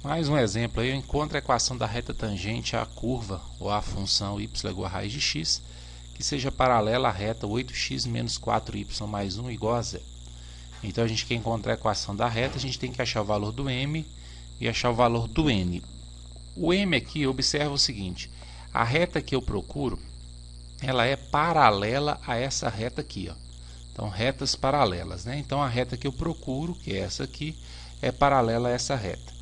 Mais um exemplo aí, eu encontro a equação da reta tangente à curva ou à função y igual a raiz de x, que seja paralela à reta 8x menos 4y mais 1 igual a 0. Então a gente quer encontrar a equação da reta, a gente tem que achar o valor do m e achar o valor do n. O m aqui, observa o seguinte, a reta que eu procuro, ela é paralela a essa reta aqui, ó. Então, retas paralelas, né? Então, a reta que eu procuro, que é essa aqui, é paralela a essa reta.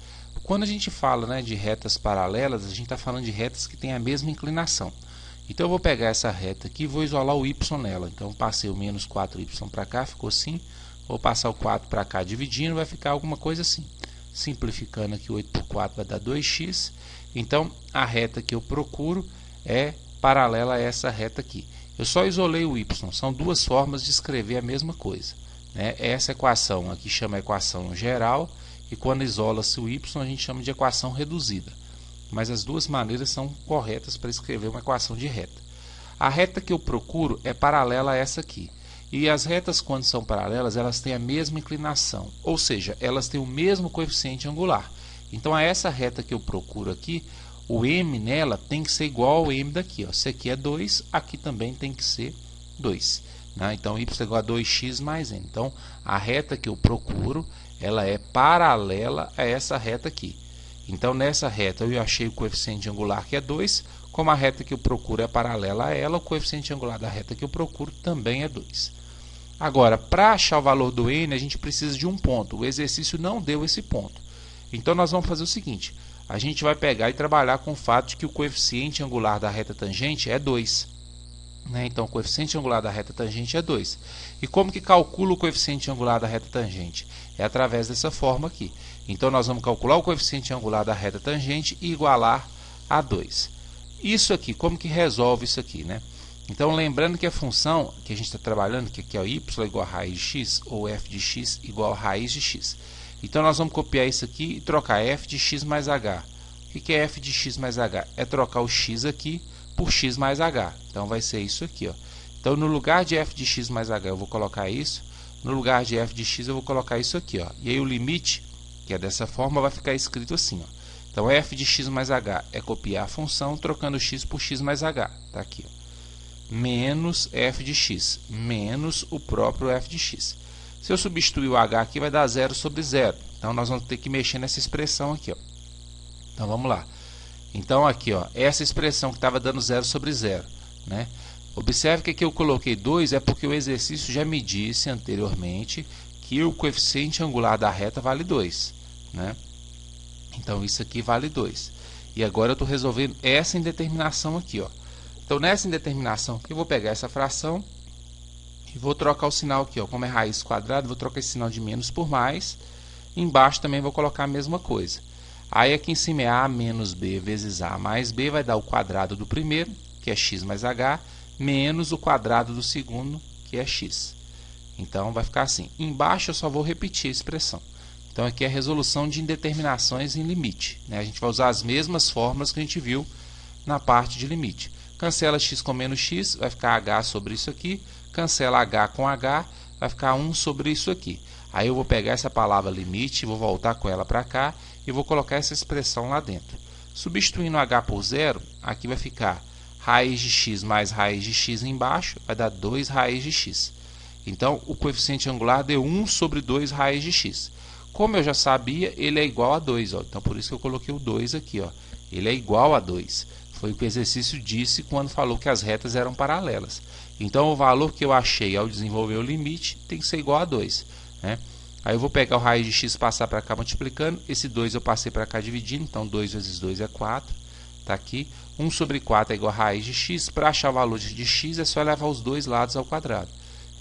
Quando a gente fala, né, de retas paralelas, a gente está falando de retas que têm a mesma inclinação. Então, eu vou pegar essa reta aqui e vou isolar o y nela. Então, passei o menos 4y para cá, ficou assim. Vou passar o 4 para cá dividindo, vai ficar alguma coisa assim. Simplificando aqui, 8 por 4 vai dar 2x. Então, a reta que eu procuro é paralela a essa reta aqui. Eu só isolei o y, são duas formas de escrever a mesma coisa, né? Essa equação aqui chama equação geral, e quando isola-se o y, a gente chama de equação reduzida. Mas as duas maneiras são corretas para escrever uma equação de reta. A reta que eu procuro é paralela a essa aqui. E as retas, quando são paralelas, elas têm a mesma inclinação, ou seja, elas têm o mesmo coeficiente angular. Então, a essa reta que eu procuro aqui, o m nela tem que ser igual ao m daqui, ó. Se aqui é 2, aqui também tem que ser 2. Né? Então, y é igual a 2x mais n. Então, a reta que eu procuro, ela é paralela a essa reta aqui. Então, nessa reta, eu achei o coeficiente angular que é 2. Como a reta que eu procuro é paralela a ela, o coeficiente angular da reta que eu procuro também é 2. Agora, para achar o valor do n, a gente precisa de um ponto. O exercício não deu esse ponto. Então, nós vamos fazer o seguinte. A gente vai pegar e trabalhar com o fato de que o coeficiente angular da reta tangente é 2. Né? Então, o coeficiente angular da reta tangente é 2. E como que calcula o coeficiente angular da reta tangente? É através dessa forma aqui. Então, nós vamos calcular o coeficiente angular da reta tangente e igualar a 2. Isso aqui, como que resolve isso aqui, né? Então, lembrando que a função que a gente está trabalhando, que aqui é o y igual a raiz de x, ou f de x igual a raiz de x. Então, nós vamos copiar isso aqui e trocar f de x mais h. O que é f de x mais h? É trocar o x aqui por x mais h. Então, vai ser isso aqui, ó. Então, no lugar de f de x mais h, eu vou colocar isso. No lugar de f de x, eu vou colocar isso aqui, ó. E aí, o limite, que é dessa forma, vai ficar escrito assim, ó. Então, f de x mais h é copiar a função, trocando x por x mais h. Tá aqui, ó. Menos f de x, menos o próprio f de x. Se eu substituir o h aqui, vai dar 0 sobre 0. Então, nós vamos ter que mexer nessa expressão aqui, ó. Então, vamos lá. Então, aqui, ó, essa expressão que estava dando 0 sobre 0, né? Observe que aqui eu coloquei 2, é porque o exercício já me disse anteriormente que o coeficiente angular da reta vale 2, né? Então, isso aqui vale 2. E agora eu estou resolvendo essa indeterminação aqui, ó. Então, nessa indeterminação aqui, eu vou pegar essa fração e vou trocar o sinal aqui, ó. Como é raiz quadrada, vou trocar esse sinal de menos por mais. Embaixo também vou colocar a mesma coisa. Aí, aqui em cima é a menos b vezes a mais b, vai dar o quadrado do primeiro, que é x mais h, menos o quadrado do segundo, que é x. Então, vai ficar assim. Embaixo, eu só vou repetir a expressão. Então, aqui é a resolução de indeterminações em limite, né? A gente vai usar as mesmas fórmulas que a gente viu na parte de limite. Cancela x com menos x, vai ficar h sobre isso aqui. Cancela h com h, vai ficar 1 sobre isso aqui. Aí eu vou pegar essa palavra limite, vou voltar com ela para cá e vou colocar essa expressão lá dentro. Substituindo h por 0, aqui vai ficar raiz de x mais raiz de x embaixo, vai dar 2 raiz de x. Então, o coeficiente angular deu 1 sobre 2 raiz de x. Como eu já sabia, ele é igual a 2. Ó. Então, por isso que eu coloquei o 2 aqui. Ó. Ele é igual a 2. Foi o que o exercício disse quando falou que as retas eram paralelas. Então, o valor que eu achei ao desenvolver o limite tem que ser igual a 2. Né? Aí eu vou pegar o raiz de x e passar para cá multiplicando. Esse 2 eu passei para cá dividindo. Então, 2 vezes 2 é 4. Está aqui. 1 sobre 4 é igual a raiz de x. Para achar o valor de x, é só levar os dois lados ao quadrado.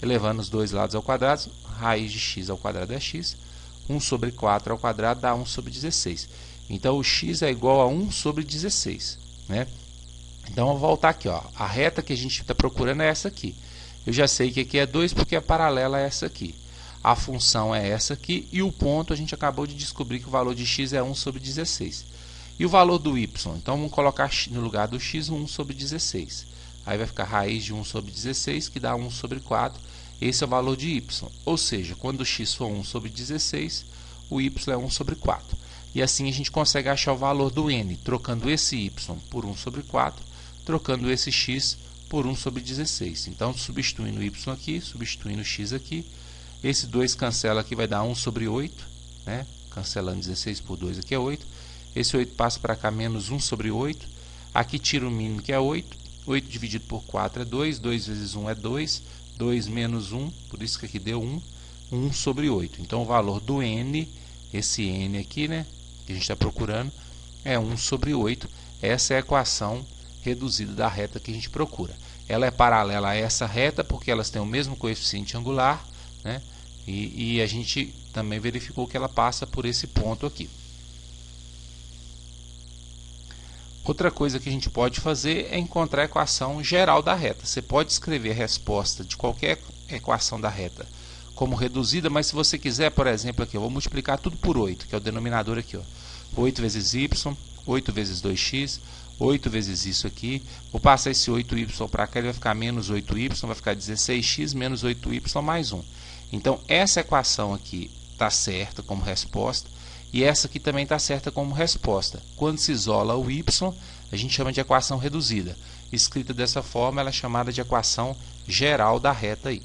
Elevando os dois lados ao quadrado, raiz de x ao quadrado é x. 1 sobre 4 ao quadrado dá 1 sobre 16. Então, o x é igual a 1 sobre 16. Né? Então, eu vou voltar aqui. Ó. A reta que a gente está procurando é essa aqui. Eu já sei que aqui é 2 porque é paralela a essa aqui. A função é essa aqui e o ponto a gente acabou de descobrir que o valor de x é 1 sobre 16. E o valor do y? Então, vamos colocar no lugar do x 1 sobre 16. Aí vai ficar raiz de 1 sobre 16, que dá 1 sobre 4. Esse é o valor de y. Ou seja, quando o x for 1 sobre 16, o y é 1 sobre 4. E assim a gente consegue achar o valor do n, trocando esse y por 1 sobre 4, trocando esse x por 1 sobre 16. Então, substituindo o y aqui, substituindo o x aqui, esse 2 cancela aqui, vai dar 1 sobre 8, né? Cancelando 16 por 2 aqui é 8. Esse 8 passa para cá, menos 1 sobre 8. Aqui tira o mínimo, que é 8. 8 dividido por 4 é 2. 2 vezes 1 é 2. 2 menos 1, por isso que aqui deu 1. 1 sobre 8. Então, o valor do n, esse n aqui, né, que a gente está procurando, é 1 sobre 8. Essa é a equação reduzida da reta que a gente procura. Ela é paralela a essa reta porque elas têm o mesmo coeficiente angular, né? E a gente também verificou que ela passa por esse ponto aqui. Outra coisa que a gente pode fazer é encontrar a equação geral da reta. Você pode escrever a resposta de qualquer equação da reta como reduzida, mas se você quiser, por exemplo, aqui eu vou multiplicar tudo por 8, que é o denominador aqui, ó. 8 vezes y, 8 vezes 2x, 8 vezes isso aqui. Vou passar esse 8y para cá, ele vai ficar menos 8y, vai ficar 16x menos 8y mais 1. Então, essa equação aqui está certa como resposta e essa aqui também está certa como resposta. Quando se isola o y, a gente chama de equação reduzida. Escrita dessa forma, ela é chamada de equação geral da reta aí.